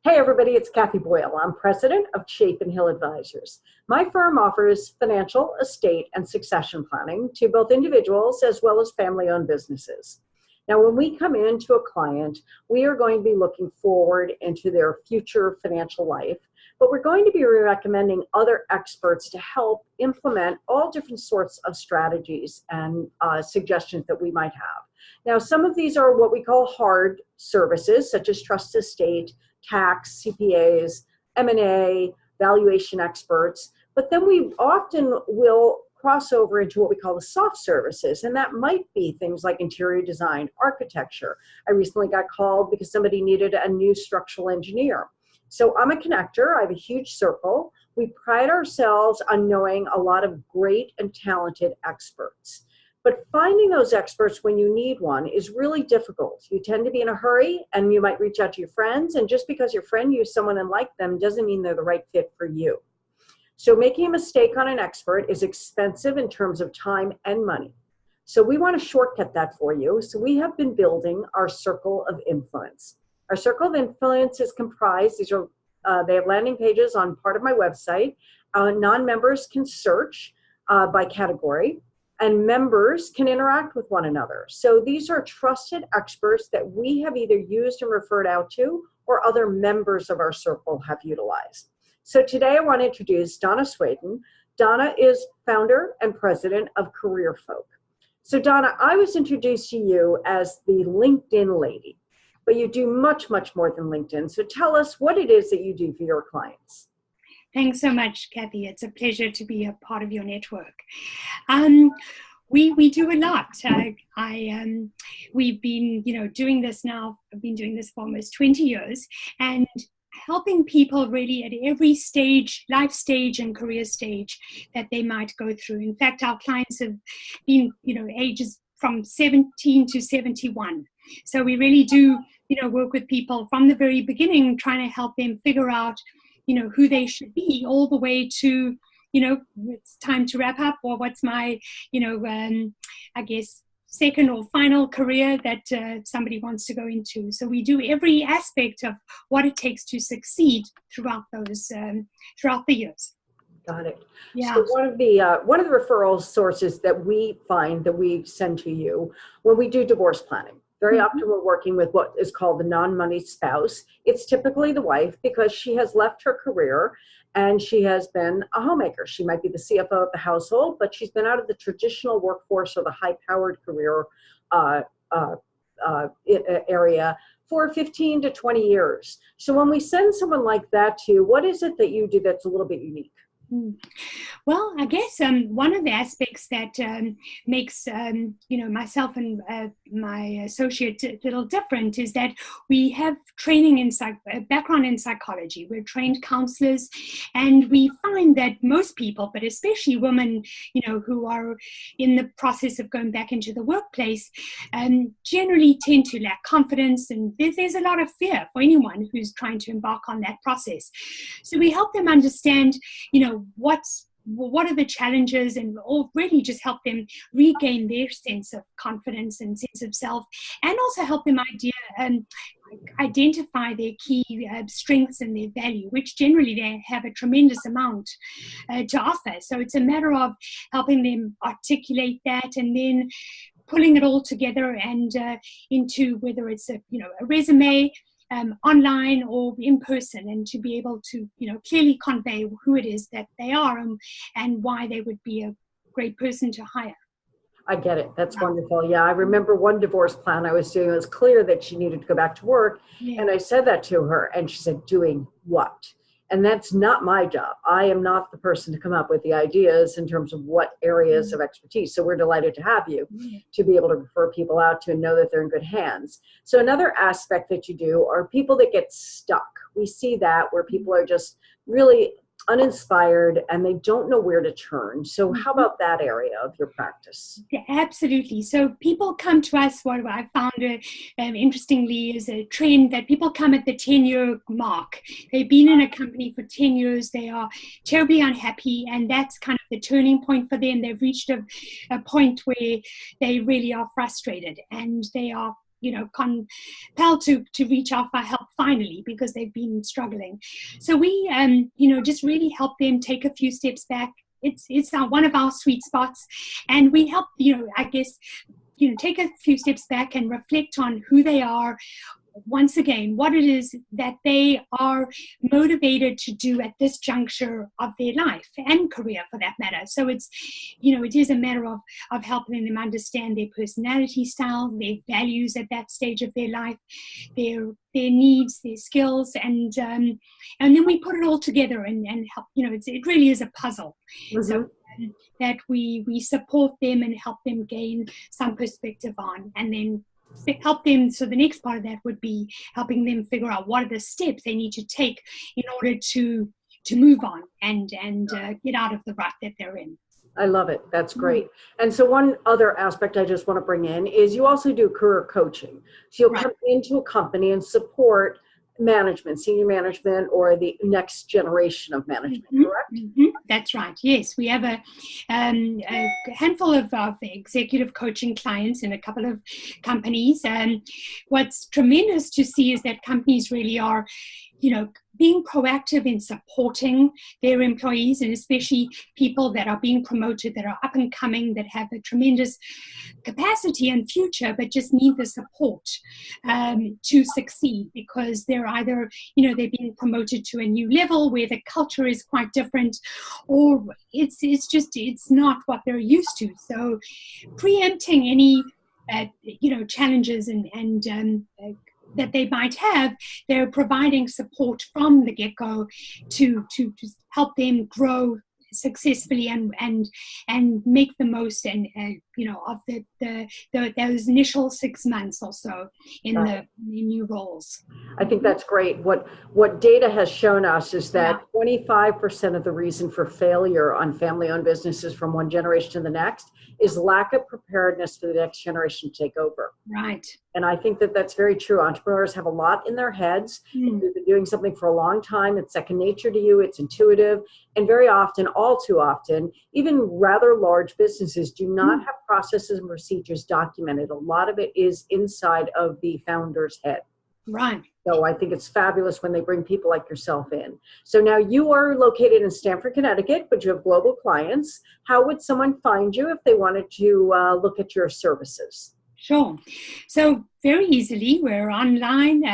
Hey everybody, it's Kathy Boyle. I'm president of Chapin Hill Advisors. My firm offers financial, estate, and succession planning to both individuals as well as family-owned businesses. Now, when we come into a client, we are going to be looking forward into their future financial life, but we're going to be recommending other experts to help implement all different sorts of strategies and suggestions that we might have. Now, some of these are what we call hard services, such as trust estate, tax, CPAs, M&A, valuation experts, but then we often will cross over into what we call the soft services, and that might be things like interior design, architecture. I recently got called because somebody needed a new structural engineer. So I'm a connector. I have a huge circle. We pride ourselves on knowing a lot of great and talented experts. But finding those experts when you need one is really difficult. You tend to be in a hurry and you might reach out to your friends, and just because your friend used someone and liked them doesn't mean they're the right fit for you. So making a mistake on an expert is expensive in terms of time and money. So we want to shortcut that for you. So we have been building our circle of influence. Our circle of influence is comprised, they have landing pages on part of my website. Non-members can search by category, and members can interact with one another. So these are trusted experts that we have either used and referred out to, or other members of our circle have utilized. So today I want to introduce Donna Sweidan. Donna is founder and president of Career Folk. So Donna, I was introduced to you as the LinkedIn lady, but you do much, much more than LinkedIn. So tell us what it is that you do for your clients. Thanks so much, Kathy. It's a pleasure to be a part of your network. We do a lot. We've been, doing this now. I've been doing this for almost 20 years, and helping people really at every stage, life stage and career stage that they might go through. In fact, our clients have been, ages from 17 to 71. So we really do, work with people from the very beginning, trying to help them figure out who they should be, all the way to, it's time to wrap up, or what's my, I guess, second or final career that somebody wants to go into. So we do every aspect of what it takes to succeed throughout the years. Got it. Yeah. So one of the referral sources that we find that we send to you when we do divorce planning. Very often we're working with what is called the non-money spouse. It's typically the wife because she has left her career and she has been a homemaker. She might be the CFO of the household, but she's been out of the traditional workforce or the high-powered career area for 15 to 20 years. So when we send someone like that to you, what is it that you do that's a little bit unique? Well, I guess one of the aspects that makes myself and my associate a little different is that we have training in background in psychology. We're trained counselors, and we find that most people, but especially women, who are in the process of going back into the workplace, generally tend to lack confidence, and there's a lot of fear for anyone who's trying to embark on that process. So we help them understand, what are the challenges, and really just help them regain their sense of confidence and sense of self, and also help them identify their key strengths and their value, which generally they have a tremendous amount to offer. So it's a matter of helping them articulate that, and then pulling it all together and into whether it's a resume, online or in person, and to be able to clearly convey who it is that they are and why they would be a great person to hire. I get it. That's wonderful. Yeah, I remember one divorce plan I was doing. It was clear that she needed to go back to work. Yeah. And I said that to her, and she said, doing what? And that's not my job. I am not the person to come up with the ideas in terms of what areas of expertise. So we're delighted to have you to be able to refer people out to and know that they're in good hands. So another aspect that you do are people that get stuck. We see that where people are just really uninspired and they don't know where to turn. So how about that area of your practice? Yeah, absolutely. So people come to us, what I found interestingly is a trend that people come at the 10-year mark. They've been in a company for 10 years. They are terribly unhappy, and that's kind of the turning point for them. They've reached a point where they really are frustrated, and they are compelled to reach out for help finally because they've been struggling. So we, just really help them take a few steps back. It's one of our sweet spots, and we help, take a few steps back and reflect on who they are. Once again, what it is that they are motivated to do at this juncture of their life and career for that matter. So it's, it is a matter of helping them understand their personality style, their values at that stage of their life, their needs, their skills, and then we put it all together and help, it really is a puzzle. Mm-hmm. So that we support them and help them gain some perspective on, and then help them. So the next part of that would be helping them figure out what are the steps they need to take in order to move on and get out of the rut that they're in. I love it. That's great. And so one other aspect I just want to bring in is you also do career coaching. So you'll come into a company and support management, senior management, or the next generation of management, correct? Mm-hmm. That's right. Yes, we have a handful of executive coaching clients in a couple of companies. And what's tremendous to see is that companies really are, being proactive in supporting their employees, and especially people that are being promoted, that are up and coming, that have a tremendous capacity and future, but just need the support to succeed, because they're either, they're being promoted to a new level where the culture is quite different, or it's not what they're used to. So preempting any, challenges and that they might have, they're providing support from the get-go to help them grow successfully and make the most of those initial 6 months or so in the new roles. I think that's great. What data has shown us is that 25% of the reason for failure on family-owned businesses from one generation to the next is lack of preparedness for the next generation to take over. Right. And I think that that's very true. Entrepreneurs have a lot in their heads. You've been doing something for a long time. It's second nature to you. It's intuitive. And very often, all too often, even rather large businesses do not have processes and procedures documented. A lot of it is inside of the founder's head. Right. So I think it's fabulous when they bring people like yourself in. So now you are located in Stamford, Connecticut, but you have global clients. How would someone find you if they wanted to look at your services? Sure. So very easily, we're online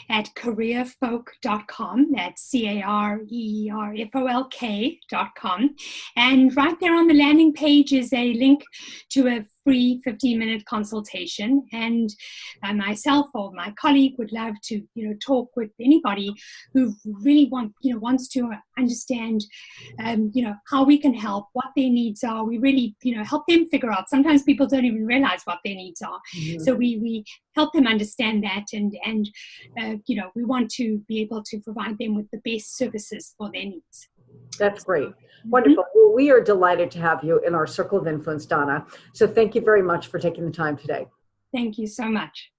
at careerfolk.com. That's careerfolk.com. And right there on the landing page is a link to a free 15-minute consultation. And myself or my colleague would love to, talk with anybody who really wants to understand, how we can help, what their needs are. We really, help them figure out. Sometimes people don't even realize what their needs are. Mm-hmm. So we help them understand that, and we want to be able to provide them with the best services for their needs. That's great. Wonderful. Well, we are delighted to have you in our Circle of Influence, Donna. So thank you very much for taking the time today. Thank you so much.